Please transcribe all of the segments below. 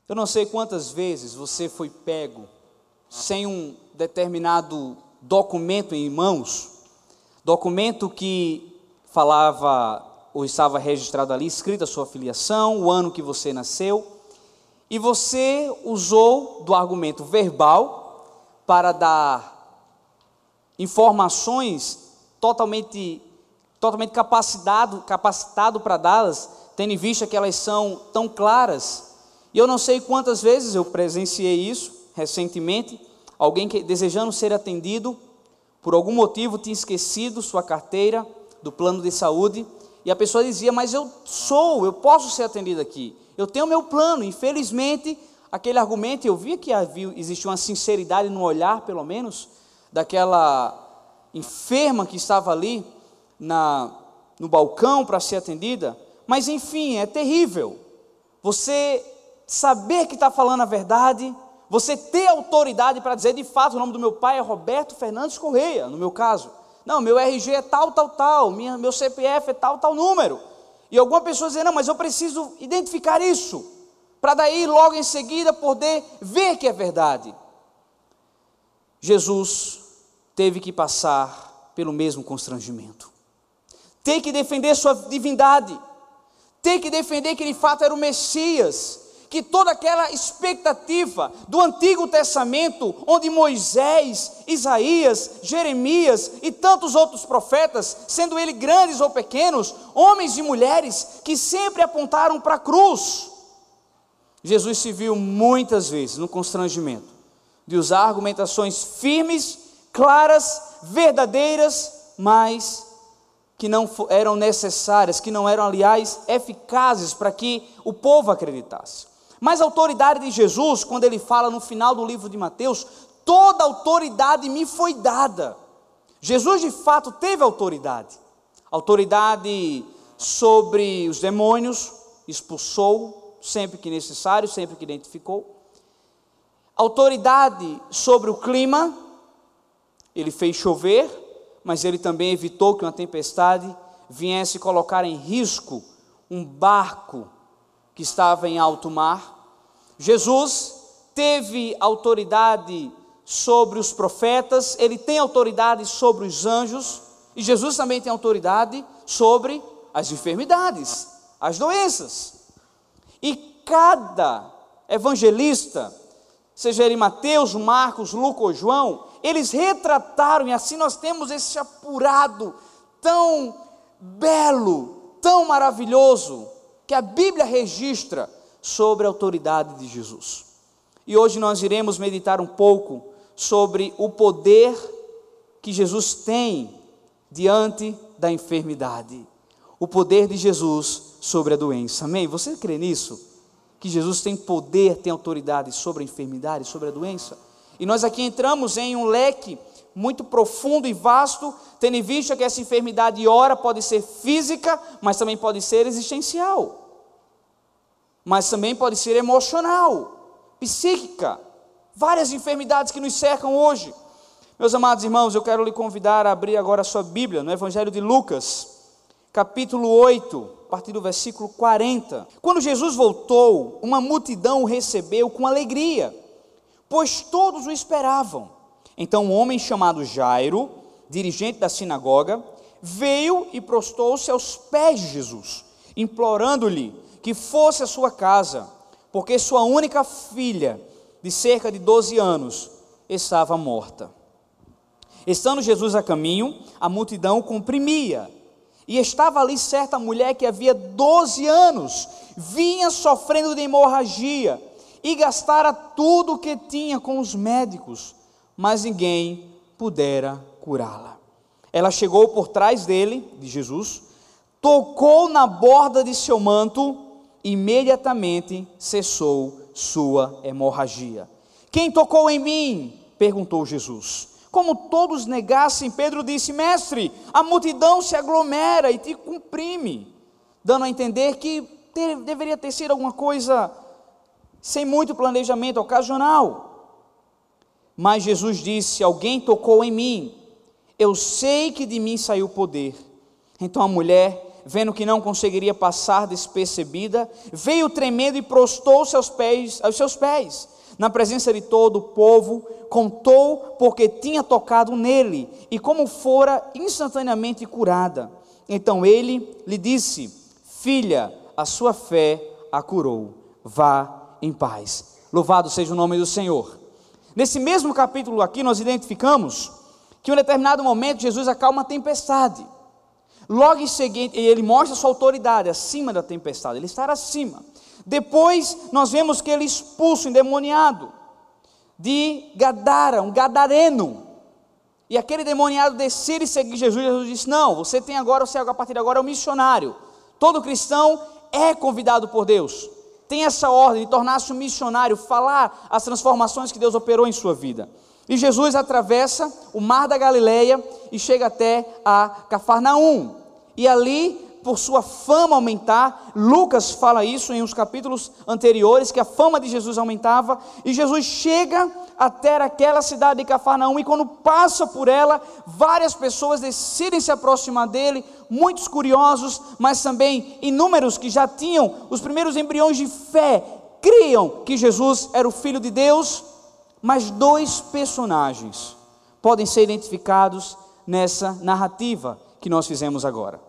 Eu não sei quantas vezes você foi pego sem um determinado documento em mãos, documento que falava ou estava registrado ali, escrita a sua filiação, o ano que você nasceu, e você usou do argumento verbal para dar informações totalmente capacitado para dá-las, tendo em vista que elas são tão claras. E eu não sei quantas vezes eu presenciei isso recentemente, alguém que, desejando ser atendido, por algum motivo tinha esquecido sua carteira do plano de saúde, e a pessoa dizia, mas eu posso ser atendido aqui, eu tenho meu plano. Infelizmente, aquele argumento, eu via que existia uma sinceridade no olhar, pelo menos, daquela enferma que estava ali no balcão para ser atendida, mas enfim, é terrível, você saber que está falando a verdade, você ter autoridade para dizer, de fato, o nome do meu pai é Roberto Fernandes Correia, no meu caso, não, meu RG é tal, meu CPF é tal número, e alguma pessoa dizer, não, mas eu preciso identificar isso, para daí logo em seguida poder ver que é verdade. Jesus teve que passar pelo mesmo constrangimento, ter que defender sua divindade, ter que defender que de fato era o Messias, que toda aquela expectativa do Antigo Testamento, onde Moisés, Isaías, Jeremias e tantos outros profetas, sendo eles grandes ou pequenos, homens e mulheres, que sempre apontaram para a cruz, Jesus se viu muitas vezes no constrangimento de usar argumentações firmes, claras, verdadeiras, mas que não eram necessárias, que não eram, aliás, eficazes para que o povo acreditasse. Mas a autoridade de Jesus, quando ele fala no final do livro de Mateus, toda autoridade me foi dada. Jesus de fato teve autoridade sobre os demônios, expulsou sempre que necessário, sempre que identificou, autoridade sobre o clima, ele fez chover, mas ele também evitou que uma tempestade viesse colocar em risco um barco que estava em alto mar. Jesus teve autoridade sobre os profetas, ele tem autoridade sobre os anjos, e Jesus também tem autoridade sobre as enfermidades, as doenças. E cada evangelista, seja ele Mateus, Marcos, Lucas ou João, eles retrataram, e assim nós temos esse apurado tão belo, tão maravilhoso, que a Bíblia registra sobre a autoridade de Jesus. E hoje nós iremos meditar um pouco sobre o poder que Jesus tem diante da enfermidade, o poder de Jesus sobre a doença. Amém? Você crê nisso? Que Jesus tem poder, tem autoridade sobre a enfermidade, sobre a doença? E nós aqui entramos em um leque muito profundo e vasto, tendo em vista que essa enfermidade, ora, pode ser física, mas também pode ser existencial, mas também pode ser emocional, psíquica, várias enfermidades que nos cercam hoje. Meus amados irmãos, eu quero lhe convidar a abrir agora a sua Bíblia, no Evangelho de Lucas, capítulo 8, a partir do versículo 40. Quando Jesus voltou, uma multidão o recebeu com alegria, pois todos o esperavam. Então um homem chamado Jairo, dirigente da sinagoga, veio e prostou-se aos pés de Jesus, implorando-lhe que fosse à sua casa, porque sua única filha, de cerca de 12 anos, estava morta. Estando Jesus a caminho, a multidão o comprimia, e estava ali certa mulher que havia 12 anos, vinha sofrendo de hemorragia, e gastara tudo o que tinha com os médicos, mas ninguém pudera curá-la. Ela chegou por trás dele, de Jesus, tocou na borda de seu manto, e imediatamente cessou sua hemorragia. Quem tocou em mim? Perguntou Jesus. Como todos negassem, Pedro disse, mestre, a multidão se aglomera e te comprime, dando a entender que deveria ter sido alguma coisa sem muito planejamento, ocasional. Mas Jesus disse, alguém tocou em mim, eu sei que de mim saiu poder. Então a mulher, vendo que não conseguiria passar despercebida, veio tremendo e prostou-se aos seus pés. Na presença de todo o povo, contou porque tinha tocado nele, e como fora instantaneamente curada. Então ele lhe disse: filha, a sua fé a curou, vá em paz. Louvado seja o nome do Senhor. Nesse mesmo capítulo aqui, nós identificamos que em um determinado momento Jesus acalma a tempestade. Logo em seguida, ele mostra sua autoridade acima da tempestade, ele está acima. Depois nós vemos que ele expulsa o endemoniado de Gadara, um gadareno. E aquele endemoniado descer e seguir Jesus. Jesus disse: não, você a partir de agora é um missionário. Todo cristão é convidado por Deus, tem essa ordem de tornar-se um missionário, falar as transformações que Deus operou em sua vida. E Jesus atravessa o mar da Galileia e chega até a Cafarnaum. E ali, por sua fama aumentar, Lucas fala isso em uns capítulos anteriores, que a fama de Jesus aumentava, e Jesus chega até aquela cidade de Cafarnaum, e quando passa por ela, várias pessoas decidem se aproximar dele, muitos curiosos, mas também inúmeros que já tinham os primeiros embriões de fé, criam que Jesus era o Filho de Deus. Mas dois personagens podem ser identificados nessa narrativa que nós fizemos agora: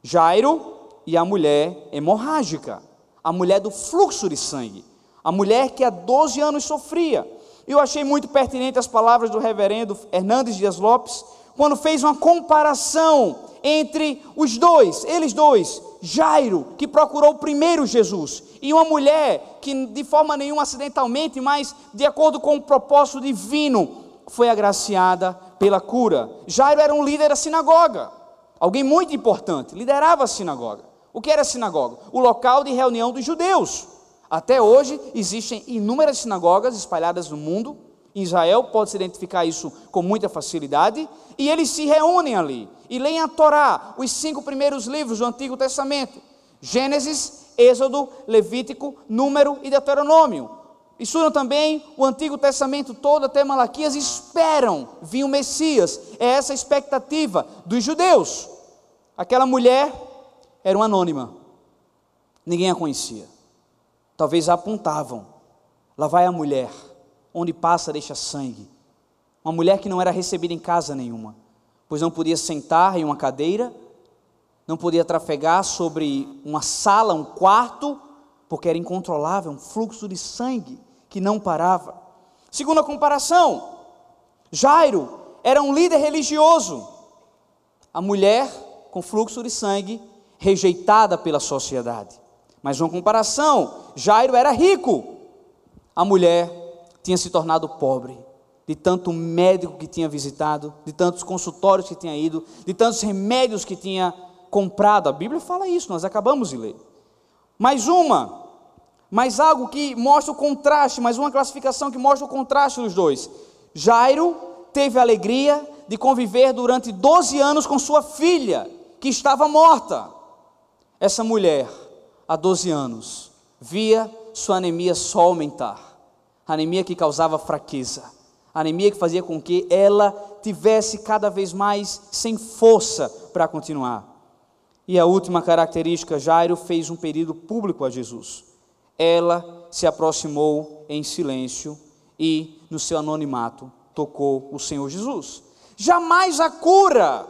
Jairo e a mulher hemorrágica, a mulher do fluxo de sangue, a mulher que há 12 anos sofria. Eu achei muito pertinente as palavras do reverendo Hernandes Dias Lopes, quando fez uma comparação entre os dois, eles dois, Jairo, que procurou primeiro Jesus, e uma mulher que de forma nenhuma acidentalmente, mas de acordo com o propósito divino, foi agraciada pela cura. Jairo era um líder da sinagoga, alguém muito importante, liderava a sinagoga. O que era a sinagoga? O local de reunião dos judeus. Até hoje existem inúmeras sinagogas espalhadas no mundo. Em Israel pode-se identificar isso com muita facilidade, e eles se reúnem ali, e leem a Torá, os 5 primeiros livros do Antigo Testamento, Gênesis, Êxodo, Levítico, Número e Deuteronômio. Estudam também o Antigo Testamento todo até Malaquias, e esperam vir o Messias. É essa a expectativa dos judeus. Aquela mulher era uma anônima, ninguém a conhecia, talvez a apontavam: lá vai a mulher, onde passa deixa sangue. Uma mulher que não era recebida em casa nenhuma, pois não podia sentar em uma cadeira, não podia trafegar sobre uma sala, um quarto, porque era incontrolável, um fluxo de sangue que não parava. Segunda comparação, Jairo era um líder religioso, a mulher com fluxo de sangue, rejeitada pela sociedade. Mais uma comparação, Jairo era rico, a mulher tinha se tornado pobre, de tanto médico que tinha visitado, de tantos consultórios que tinha ido, de tantos remédios que tinha comprado. A Bíblia fala isso, nós acabamos de ler. Mais algo que mostra o contraste, mais uma classificação que mostra o contraste dos dois. Jairo teve a alegria de conviver durante 12 anos com sua filha, que estava morta. Essa mulher, há 12 anos, via sua anemia só aumentar. Anemia que causava fraqueza, anemia que fazia com que ela tivesse cada vez mais sem força para continuar. E a última característica, Jairo fez um pedido público a Jesus. Ela se aproximou em silêncio e, no seu anonimato, tocou o Senhor Jesus. Jamais a cura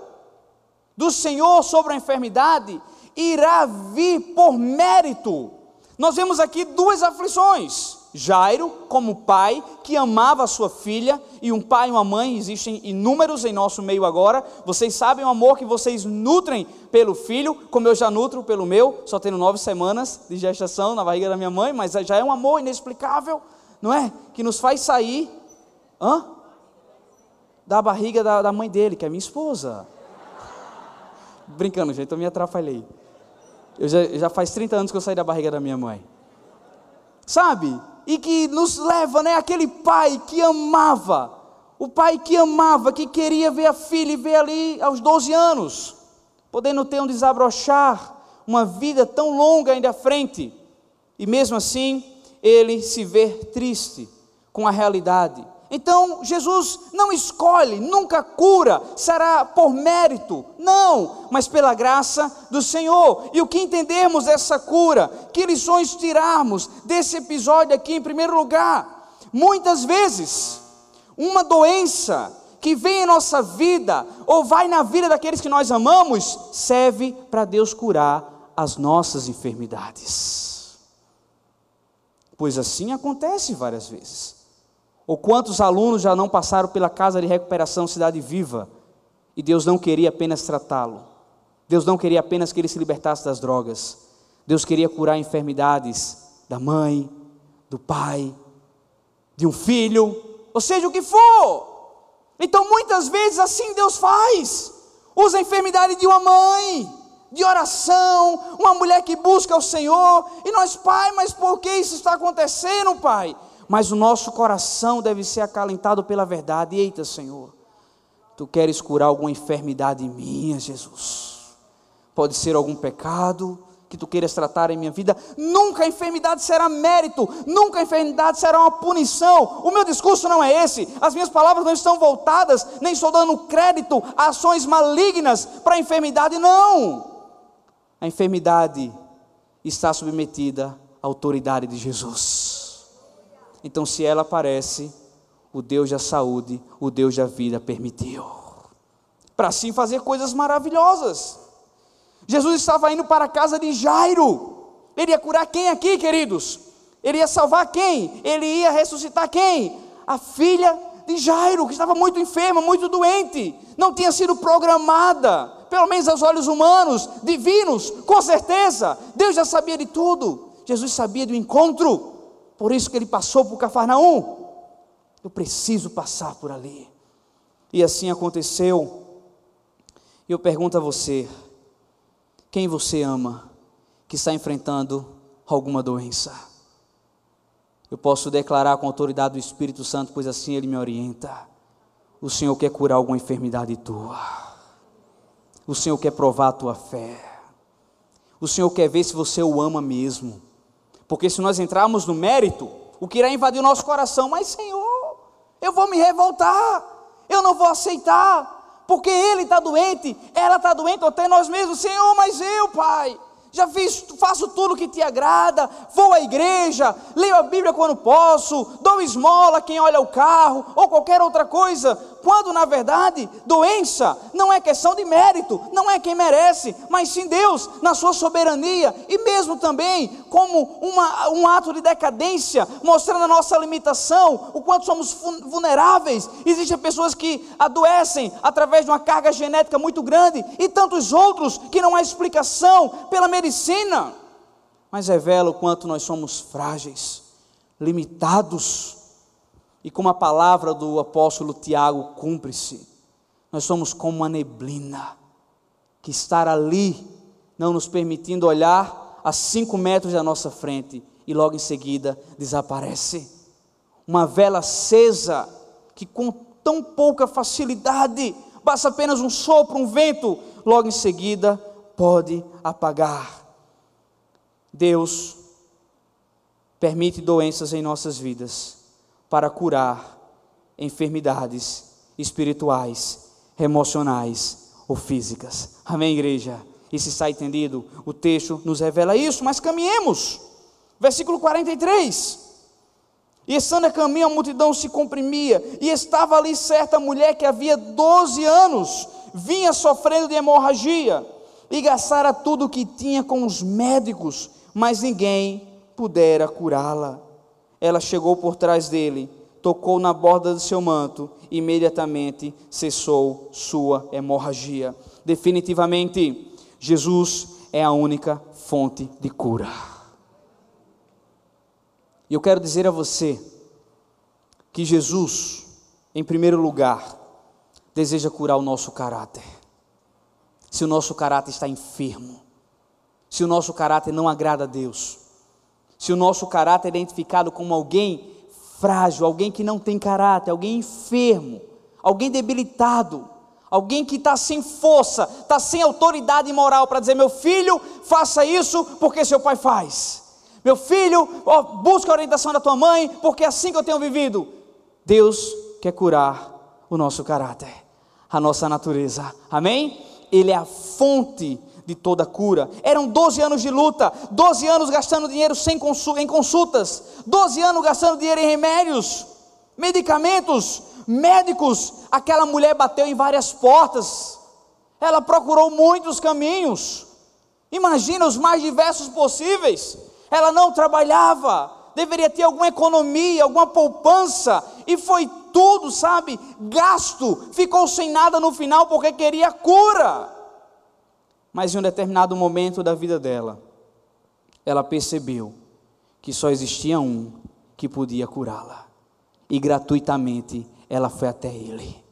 do Senhor sobre a enfermidade irá vir por mérito. Nós vemos aqui duas aflições: Jairo, como pai que amava a sua filha, e um pai e uma mãe, existem inúmeros em nosso meio agora, vocês sabem o amor que vocês nutrem pelo filho, como eu já nutro pelo meu, só tendo 9 semanas de gestação na barriga da minha mãe, mas já é um amor inexplicável, não é? Que nos faz sair da barriga da mãe dele, que é minha esposa. Brincando, gente, eu me atrapalhei. Já faz 30 anos que eu saí da barriga da minha mãe. Sabe? E que nos leva, aquele pai que amava, o pai que amava, que queria ver a filha e ver ali aos 12 anos, podendo ter um desabrochar, uma vida tão longa ainda à frente, e mesmo assim, ele se vê triste com a realidade. Então Jesus não escolhe, nunca cura, será por mérito, não, mas pela graça do Senhor. E o que entendermos dessa cura, que lições tirarmos desse episódio aqui? Em primeiro lugar, muitas vezes uma doença que vem em nossa vida, ou vai na vida daqueles que nós amamos, serve para Deus curar as nossas enfermidades. Pois assim acontece várias vezes. Ou quantos alunos já não passaram pela casa de recuperação Cidade Viva, e Deus não queria apenas tratá-lo, Deus não queria apenas que ele se libertasse das drogas, Deus queria curar enfermidades da mãe, do pai, de um filho, ou seja, o que for. Então muitas vezes assim Deus faz, usa a enfermidade de uma mãe, de oração, uma mulher que busca o Senhor, e nós, Pai, mas por que isso está acontecendo, Pai? Mas o nosso coração deve ser acalentado pela verdade. Eita, Senhor, Tu queres curar alguma enfermidade minha, Jesus? Pode ser algum pecado que Tu queiras tratar em minha vida. Nunca a enfermidade será mérito, nunca a enfermidade será uma punição. O meu discurso não é esse, as minhas palavras não estão voltadas, nem estou dando crédito a ações malignas para a enfermidade, não. A enfermidade está submetida à autoridade de Jesus. Então, se ela aparece, o Deus da saúde, o Deus da vida permitiu, para assim fazer coisas maravilhosas. Jesus estava indo para a casa de Jairo. Ele ia curar quem aqui, queridos? Ele ia salvar quem? Ele ia ressuscitar quem? A filha de Jairo, que estava muito enferma, muito doente, não tinha sido programada, pelo menos aos olhos humanos, divinos, com certeza. Deus já sabia de tudo. Jesus sabia do encontro. Por isso que ele passou por Cafarnaum. Eu preciso passar por ali. E assim aconteceu. E eu pergunto a você, quem você ama que está enfrentando alguma doença? Eu posso declarar com a autoridade do Espírito Santo, pois assim Ele me orienta. O Senhor quer curar alguma enfermidade tua. O Senhor quer provar a tua fé. O Senhor quer ver se você o ama mesmo. Porque se nós entrarmos no mérito, o que irá invadir o nosso coração? Mas Senhor, eu vou me revoltar, eu não vou aceitar, porque ele está doente, ela está doente, ou até nós mesmos. Senhor, mas eu, Pai, já faço tudo que te agrada, vou à igreja, leio a Bíblia quando posso, dou esmola a quem olha o carro, ou qualquer outra coisa, quando na verdade, doença não é questão de mérito, não é quem merece, mas sim Deus, na sua soberania, e mesmo também como um ato de decadência, mostrando a nossa limitação, o quanto somos vulneráveis. Existem pessoas que adoecem através de uma carga genética muito grande, e tantos outros que não há explicação pela medicina, mas revela o quanto nós somos frágeis, limitados, e como a palavra do apóstolo Tiago cumpre-se, nós somos como uma neblina, que está ali, não nos permitindo olhar a 5 metros da nossa frente, e logo em seguida desaparece. Uma vela acesa, que com tão pouca facilidade, basta apenas um sopro, um vento, logo em seguida pode apagar. Deus permite doenças em nossas vidas, para curar enfermidades espirituais, emocionais ou físicas. Amém, igreja? Isso está entendido? O texto nos revela isso, mas caminhemos. Versículo 43. E estando a caminho, a multidão se comprimia, e estava ali certa mulher que havia 12 anos, vinha sofrendo de hemorragia, e gastara tudo o que tinha com os médicos, mas ninguém pudera curá-la. Ela chegou por trás dele, tocou na borda do seu manto, e imediatamente cessou sua hemorragia. Definitivamente, Jesus é a única fonte de cura. E eu quero dizer a você, que Jesus, em primeiro lugar, deseja curar o nosso caráter. Se o nosso caráter está enfermo, se o nosso caráter não agrada a Deus, se o nosso caráter é identificado como alguém frágil, alguém que não tem caráter, alguém enfermo, alguém debilitado, alguém que está sem força, está sem autoridade moral para dizer: meu filho, faça isso porque seu pai faz. Meu filho, busca a orientação da tua mãe, porque é assim que eu tenho vivido. Deus quer curar o nosso caráter, a nossa natureza, amém? Ele é a fonte de toda cura. Eram 12 anos de luta, 12 anos gastando dinheiro em consultas, 12 anos gastando dinheiro em remédios, medicamentos, médicos. Aquela mulher bateu em várias portas, ela procurou muitos caminhos, imagina os mais diversos possíveis. Ela não trabalhava, deveria ter alguma economia, alguma poupança, e foi tudo, sabe, gasto, ficou sem nada no final porque queria cura. Mas em um determinado momento da vida dela, ela percebeu que só existia um que podia curá-la, e gratuitamente ela foi até ele,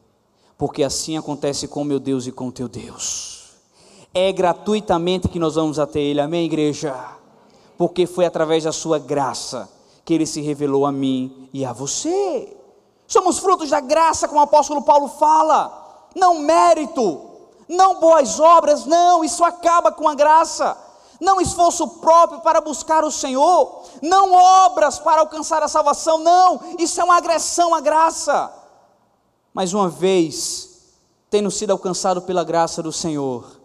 porque assim acontece com meu Deus e com o teu Deus. É gratuitamente que nós vamos até ele, amém, igreja? Porque foi através da sua graça que ele se revelou a mim e a você. Somos frutos da graça, como o apóstolo Paulo fala, não mérito, não boas obras, não, isso acaba com a graça. Não esforço próprio para buscar o Senhor, não obras para alcançar a salvação, não, isso é uma agressão à graça. Mas uma vez, tendo sido alcançado pela graça do Senhor,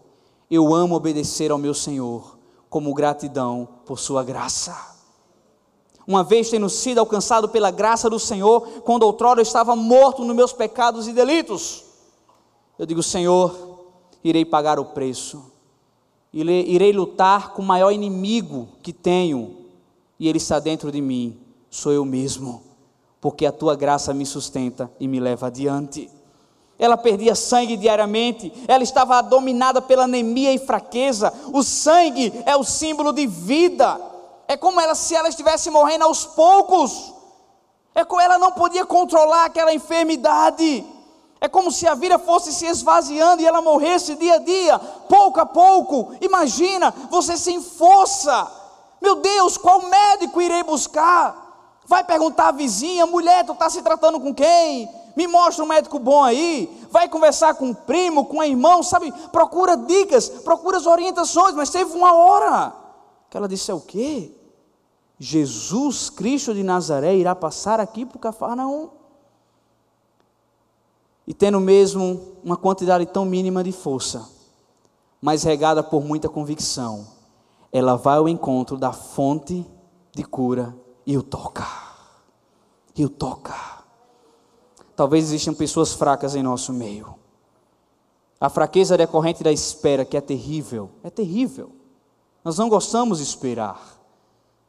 eu amo obedecer ao meu Senhor, como gratidão por sua graça. Uma vez tendo sido alcançado pela graça do Senhor, quando outrora eu estava morto nos meus pecados e delitos, eu digo: Senhor, irei pagar o preço, irei lutar com o maior inimigo que tenho, e ele está dentro de mim, sou eu mesmo, porque a tua graça me sustenta e me leva adiante. Ela perdia sangue diariamente, ela estava dominada pela anemia e fraqueza. O sangue é o símbolo de vida, é como se ela estivesse morrendo aos poucos, é como ela não podia controlar aquela enfermidade, é como se a vida fosse se esvaziando e ela morresse dia a dia, pouco a pouco. Imagina, você sem força, meu Deus, qual médico irei buscar? Vai perguntar à vizinha: mulher, tu está se tratando com quem? Me mostra um médico bom aí. Vai conversar com um primo, com um irmão, sabe, procura dicas, procura as orientações. Mas teve uma hora que ela disse: é o quê? Jesus Cristo de Nazaré irá passar aqui por Cafarnaum? E tendo mesmo uma quantidade tão mínima de força, mas regada por muita convicção, ela vai ao encontro da fonte de cura e o toca. E o toca. Talvez existam pessoas fracas em nosso meio. A fraqueza decorrente da espera, que é terrível, é terrível. Nós não gostamos de esperar.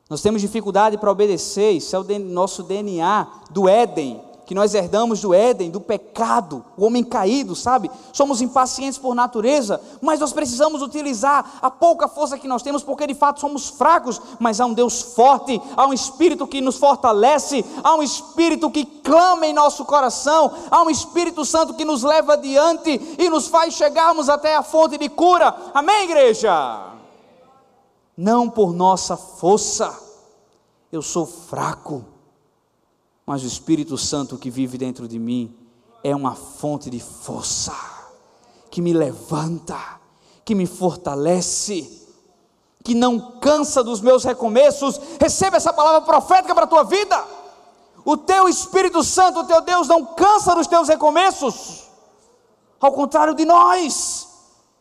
Nós temos dificuldade para obedecer. Isso é o nosso DNA do Éden, que nós herdamos do Éden, do pecado, o homem caído, sabe? Somos impacientes por natureza, mas nós precisamos utilizar a pouca força que nós temos, porque de fato somos fracos, mas há um Deus forte, há um Espírito que nos fortalece, há um Espírito que clama em nosso coração, há um Espírito Santo que nos leva adiante e nos faz chegarmos até a fonte de cura, amém, igreja? Não por nossa força, eu sou fraco, mas o Espírito Santo que vive dentro de mim é uma fonte de força, que me levanta, que me fortalece, que não cansa dos meus recomeços. Receba essa palavra profética para a tua vida. O teu Espírito Santo, o teu Deus, não cansa dos teus recomeços, ao contrário de nós,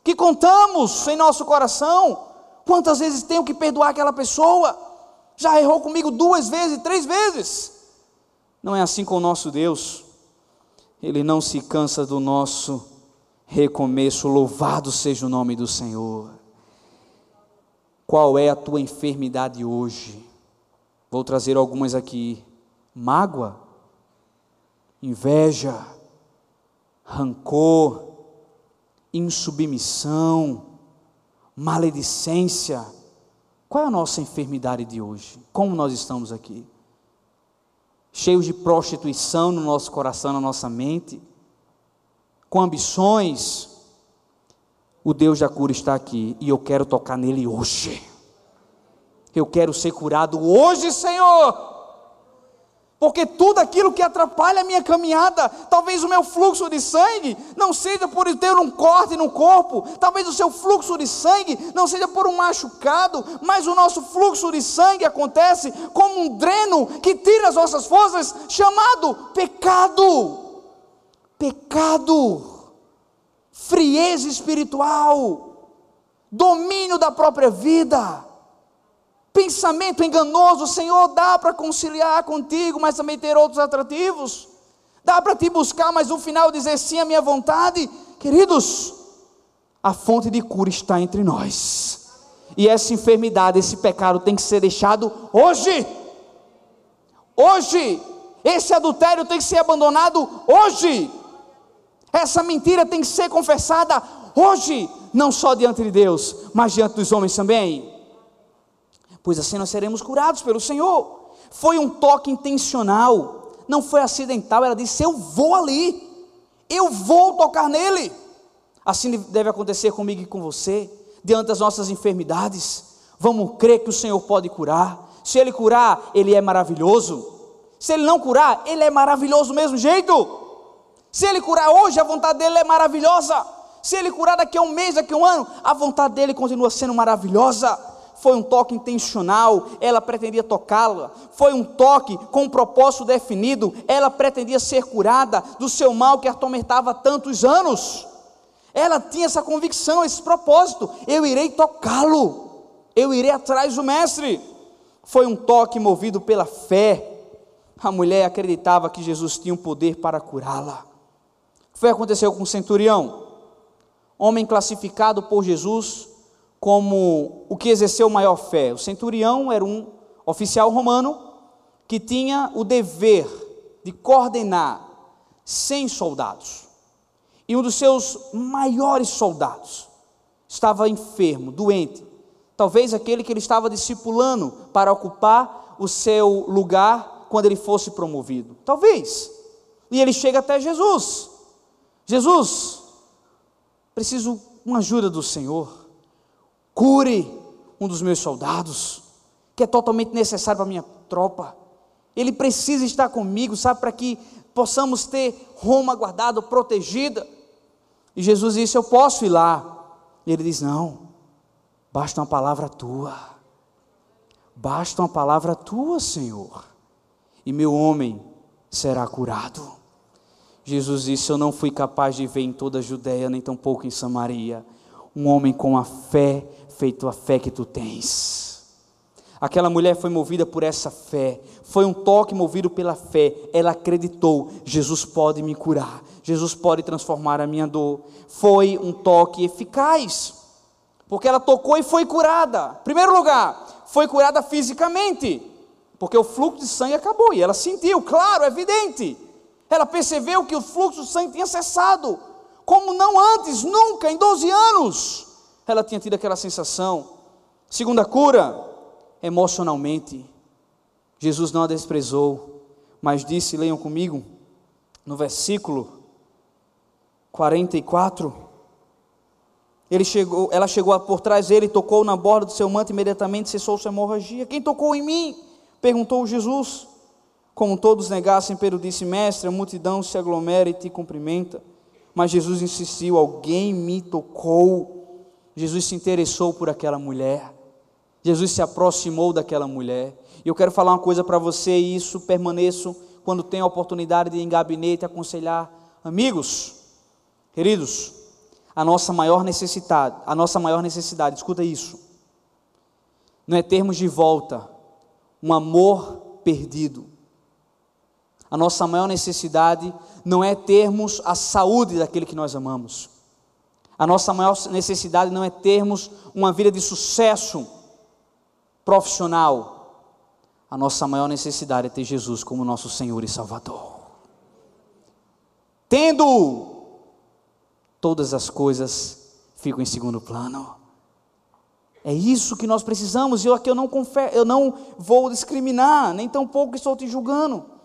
que contamos em nosso coração, quantas vezes tenho que perdoar aquela pessoa, já errou comigo 2 vezes, 3 vezes, não é assim com o nosso Deus. Ele não se cansa do nosso recomeço. Louvado seja o nome do Senhor. Qual é a tua enfermidade hoje? Vou trazer algumas aqui: mágoa, inveja, rancor, insubmissão, maledicência. Qual é a nossa enfermidade de hoje? Como nós estamos aqui? Cheios de prostituição no nosso coração, na nossa mente, com ambições. O Deus da cura está aqui, e eu quero tocar nele hoje. Eu quero ser curado hoje, Senhor, porque tudo aquilo que atrapalha a minha caminhada, talvez o meu fluxo de sangue não seja por ter um corte no corpo, talvez o seu fluxo de sangue não seja por um machucado, mas o nosso fluxo de sangue acontece como um dreno que tira as nossas forças, chamado pecado. pecado, frieza espiritual, domínio da própria vida, pensamento enganoso. Senhor, dá para conciliar contigo, mas também ter outros atrativos, dá para te buscar, mas no final dizer sim à minha vontade. Queridos, a fonte de cura está entre nós, e essa enfermidade, esse pecado tem que ser deixado hoje, esse adultério tem que ser abandonado hoje, essa mentira tem que ser confessada hoje, não só diante de Deus, mas diante dos homens também, pois assim nós seremos curados pelo Senhor. Foi um toque intencional, não foi acidental. Ela disse: eu vou ali, eu vou tocar nele. Assim deve acontecer comigo e com você, diante das nossas enfermidades. Vamos crer que o Senhor pode curar. Se Ele curar, Ele é maravilhoso. Se Ele não curar, Ele é maravilhoso do mesmo jeito. Se Ele curar hoje, a vontade dEle é maravilhosa. Se Ele curar daqui a um mês, daqui a um ano, a vontade dEle continua sendo maravilhosa. Foi um toque intencional, ela pretendia tocá-la. Foi um toque com um propósito definido, ela pretendia ser curada do seu mal que a atormentava há tantos anos. Ela tinha essa convicção, esse propósito: eu irei tocá-lo, eu irei atrás do mestre. Foi um toque movido pela fé. A mulher acreditava que Jesus tinha o poder para curá-la. O que aconteceu com o centurião? Homem classificado por Jesus como o que exerceu maior fé. O centurião era um oficial romano que tinha o dever de coordenar 100 soldados. E um dos seus maiores soldados estava enfermo, doente. Talvez aquele que ele estava discipulando para ocupar o seu lugar quando ele fosse promovido. Talvez. E ele chega até Jesus. Jesus, preciso uma ajuda do Senhor. Cure um dos meus soldados, que é totalmente necessário para a minha tropa. Ele precisa estar comigo, sabe, para que possamos ter Roma guardada, protegida. E Jesus disse: eu posso ir lá. E ele diz: não, basta uma palavra tua. Basta uma palavra tua, Senhor, e meu homem será curado. Jesus disse: eu não fui capaz de ver em toda a Judeia, nem tampouco em Samaria, um homem com a fé, feito a fé que tu tens. Aquela mulher foi movida por essa fé, foi um toque movido pela fé. Ela acreditou: Jesus pode me curar, Jesus pode transformar a minha dor. Foi um toque eficaz, porque ela tocou e foi curada. Em primeiro lugar, foi curada fisicamente, porque o fluxo de sangue acabou, e ela sentiu, claro, evidente. Ela percebeu que o fluxo de sangue tinha cessado, como não antes, nunca, em 12 anos, ela tinha tido aquela sensação. Segunda cura, emocionalmente. Jesus não a desprezou, mas disse, leiam comigo, no versículo 44, ela chegou por trás dele, tocou na borda do seu manto, imediatamente cessou sua hemorragia. Quem tocou em mim? Perguntou Jesus. Como todos negassem, Pedro disse: mestre, a multidão se aglomera e te cumprimenta. Mas Jesus insistiu: alguém me tocou. Jesus se interessou por aquela mulher. Jesus se aproximou daquela mulher. E eu quero falar uma coisa para você, e isso permaneço quando tenho a oportunidade de ir em gabinete aconselhar amigos. Queridos, a nossa maior necessidade, escuta isso, não é termos de volta um amor perdido. A nossa maior necessidade não é termos a saúde daquele que nós amamos. A nossa maior necessidade não é termos uma vida de sucesso profissional. A nossa maior necessidade é ter Jesus como nosso Senhor e Salvador. Tendo, todas as coisas ficam em segundo plano. É isso que nós precisamos. E aqui eu não vou discriminar, nem tampouco estou te julgando.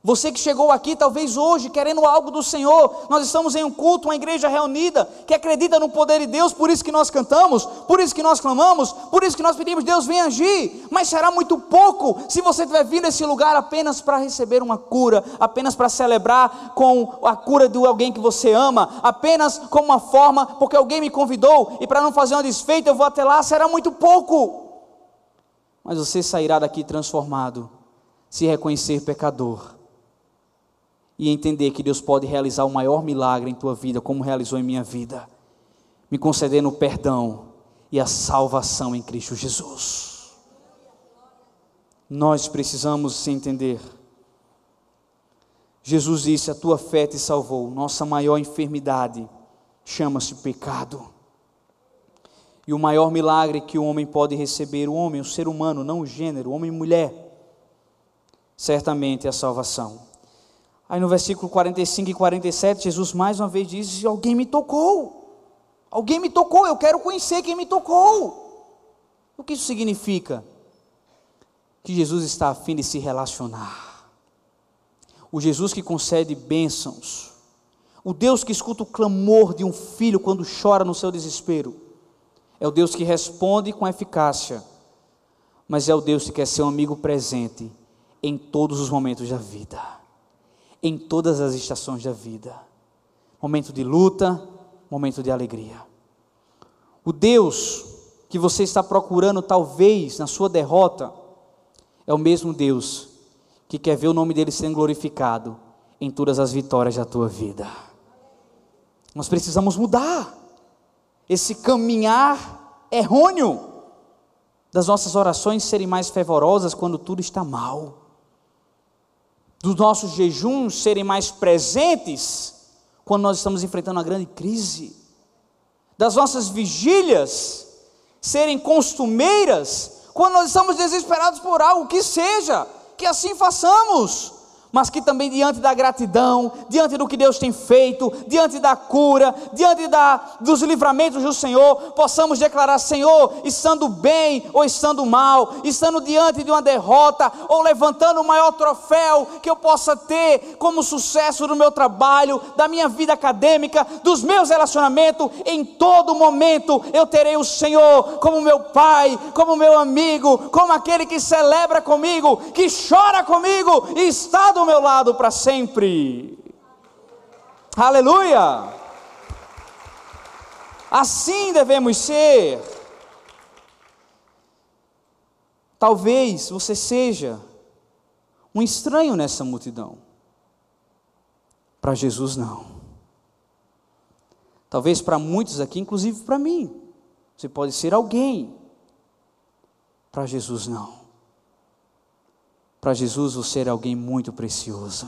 Você que chegou aqui talvez hoje querendo algo do Senhor, nós estamos em um culto, uma igreja reunida, que acredita no poder de Deus, por isso que nós cantamos, por isso que nós clamamos, por isso que nós pedimos: Deus vem agir. Mas será muito pouco se você estiver vindo a esse lugar apenas para receber uma cura, apenas para celebrar com a cura de alguém que você ama, apenas como uma forma, porque alguém me convidou, e para não fazer uma desfeita eu vou até lá. Será muito pouco. Mas você sairá daqui transformado, se reconhecer pecador, e entender que Deus pode realizar o maior milagre em tua vida, como realizou em minha vida, me concedendo o perdão e a salvação em Cristo Jesus. Nós precisamos entender. Jesus disse: a tua fé te salvou. Nossa maior enfermidade chama-se pecado. E o maior milagre que o homem pode receber, o homem, o ser humano, não o gênero, homem e mulher, certamente é a salvação. Aí no versículo 45 e 47, Jesus mais uma vez diz: alguém me tocou, eu quero conhecer quem me tocou. O que isso significa? Que Jesus está a fim de se relacionar. O Jesus que concede bênçãos, o Deus que escuta o clamor de um filho quando chora no seu desespero, é o Deus que responde com eficácia, mas é o Deus que quer ser um amigo presente em todos os momentos da vida, em todas as estações da vida, momento de luta, momento de alegria. O Deus que você está procurando talvez na sua derrota, é o mesmo Deus que quer ver o nome dele sendo glorificado em todas as vitórias da tua vida. Nós precisamos mudar esse caminhar errôneo das nossas orações serem mais fervorosas quando tudo está mal, dos nossos jejuns serem mais presentes quando nós estamos enfrentando uma grande crise, das nossas vigílias serem costumeiras quando nós estamos desesperados por algo, que seja, que assim façamos, mas que também diante da gratidão, diante do que Deus tem feito, diante da cura, diante dos livramentos do Senhor, possamos declarar: Senhor, estando bem ou estando mal, estando diante de uma derrota, ou levantando o maior troféu que eu possa ter como sucesso do meu trabalho, da minha vida acadêmica, dos meus relacionamentos, em todo momento eu terei o Senhor como meu Pai, como meu amigo, como aquele que celebra comigo, que chora comigo e está do meu lado para sempre. Aleluia! Assim devemos ser. Talvez você seja um estranho nessa multidão. Para Jesus não. Talvez para muitos aqui, inclusive para mim, você pode ser alguém. Para Jesus não. Para Jesus você é alguém muito precioso.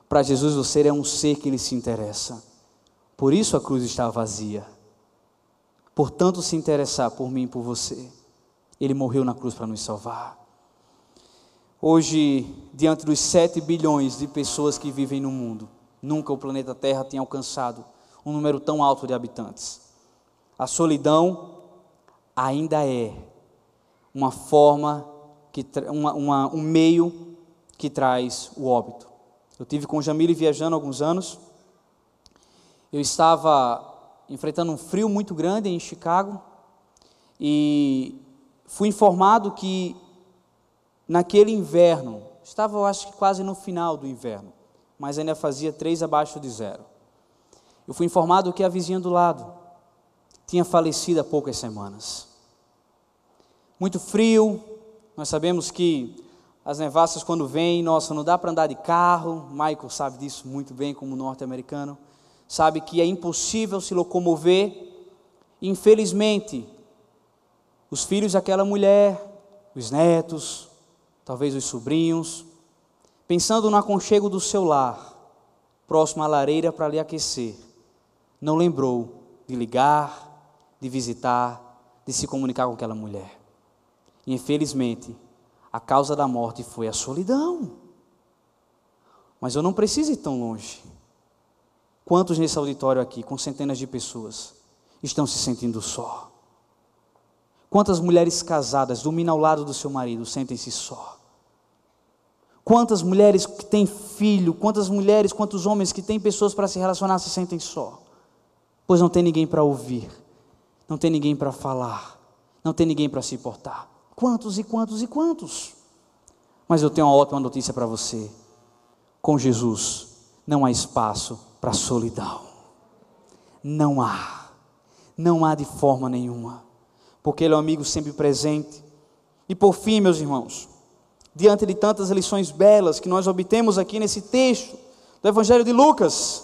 Para Jesus você é um ser que Ele se interessa. Por isso a cruz está vazia. Por tanto se interessar por mim e por você, Ele morreu na cruz para nos salvar. Hoje, diante dos 7 bilhões de pessoas que vivem no mundo, nunca o planeta Terra tinha alcançado um número tão alto de habitantes. A solidão ainda é uma forma, um meio que traz o óbito. Eu tive com o Jamile viajando há alguns anos. Eu estava enfrentando um frio muito grande em Chicago e fui informado que naquele inverno, estava eu acho que quase no final do inverno, mas ainda fazia 3 abaixo de 0. Eu fui informado que a vizinha do lado tinha falecido há poucas semanas. Muito frio. Nós sabemos que as nevascas quando vêm, nossa, não dá para andar de carro. Michael sabe disso muito bem como norte-americano. Sabe que é impossível se locomover. Infelizmente, os filhos daquela mulher, os netos, talvez os sobrinhos, pensando no aconchego do seu lar, próximo à lareira para lhe aquecer, não lembrou de ligar, de visitar, de se comunicar com aquela mulher. E infelizmente, a causa da morte foi a solidão. Mas eu não preciso ir tão longe. Quantos nesse auditório aqui, com centenas de pessoas, estão se sentindo só? Quantas mulheres casadas, dormindo ao lado do seu marido, sentem-se só? Quantas mulheres que têm filho, quantos homens que têm pessoas para se relacionar se sentem só? Pois não tem ninguém para ouvir, não tem ninguém para falar, não tem ninguém para se importar. Quantos e quantos e quantos? Mas eu tenho uma ótima notícia para você. Com Jesus não há espaço para solidão. Não há de forma nenhuma, porque Ele é um amigo sempre presente. E por fim, meus irmãos, diante de tantas lições belas que nós obtemos aqui nesse texto, do Evangelho de Lucas,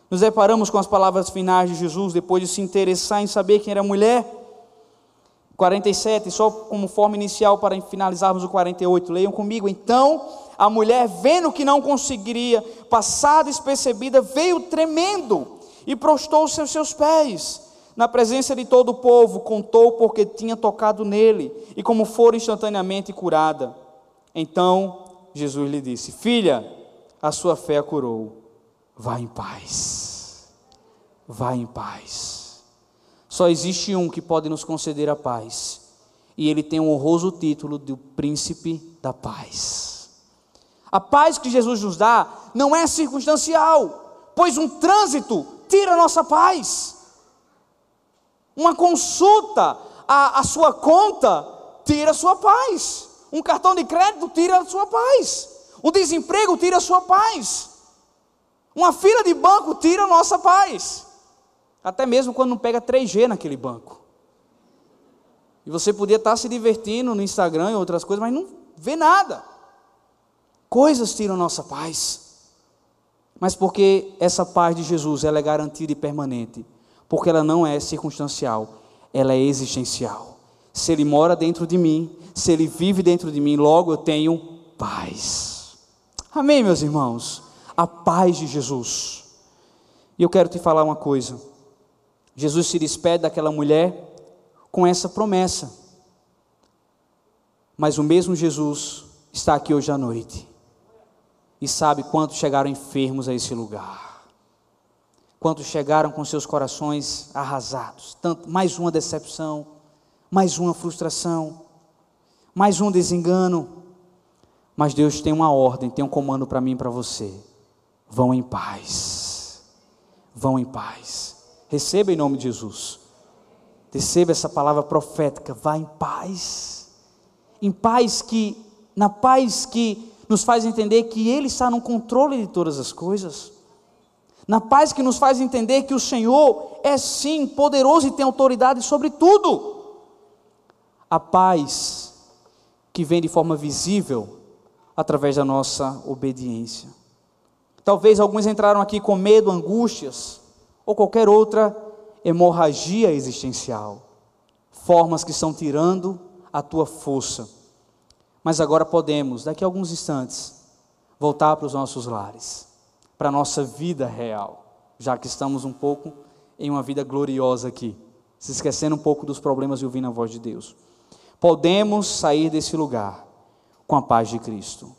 nos deparamos com as palavras finais de Jesus, depois de se interessar em saber quem era a mulher. 47, só como forma inicial para finalizarmos o 48, leiam comigo. Então, a mulher, vendo que não conseguiria passar despercebida, veio tremendo e prostrou-se aos seus pés. Na presença de todo o povo, contou porque tinha tocado nele e como fora instantaneamente curada. Então, Jesus lhe disse: filha, a sua fé a curou. Vá em paz. Vá em paz. Só existe um que pode nos conceder a paz, e ele tem o honroso título de príncipe da paz. A paz que Jesus nos dá não é circunstancial, pois um trânsito tira a nossa paz. Uma consulta à sua conta tira a sua paz. Um cartão de crédito tira a sua paz. O desemprego tira a sua paz. Uma fila de banco tira a nossa paz. Até mesmo quando não pega 3G naquele banco. E você podia estar se divertindo no Instagram e outras coisas, mas não vê nada. Coisas tiram a nossa paz. Mas porque essa paz de Jesus, ela é garantida e permanente. Porque ela não é circunstancial, ela é existencial. Se Ele mora dentro de mim, se Ele vive dentro de mim, logo eu tenho paz. Amém, meus irmãos? A paz de Jesus. E eu quero te falar uma coisa. Jesus se despede daquela mulher com essa promessa. Mas o mesmo Jesus está aqui hoje à noite. E sabe quantos chegaram enfermos a esse lugar. Quantos chegaram com seus corações arrasados. Tanto, mais uma decepção, mais uma frustração, mais um desengano. Mas Deus tem uma ordem, tem um comando para mim e para você. Vão em paz. Vão em paz. Receba em nome de Jesus. Receba essa palavra profética. Vá em paz. Em paz que, na paz que nos faz entender que Ele está no controle de todas as coisas. Na paz que nos faz entender que o Senhor é sim poderoso e tem autoridade sobre tudo. A paz que vem de forma visível através da nossa obediência. Talvez alguns entraram aqui com medo, angústias, ou qualquer outra hemorragia existencial. Formas que estão tirando a tua força. Mas agora podemos, daqui a alguns instantes, voltar para os nossos lares, para a nossa vida real, já que estamos um pouco em uma vida gloriosa aqui, se esquecendo um pouco dos problemas e ouvindo a voz de Deus. Podemos sair desse lugar com a paz de Cristo.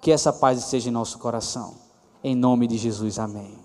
Que essa paz esteja em nosso coração. Em nome de Jesus, amém.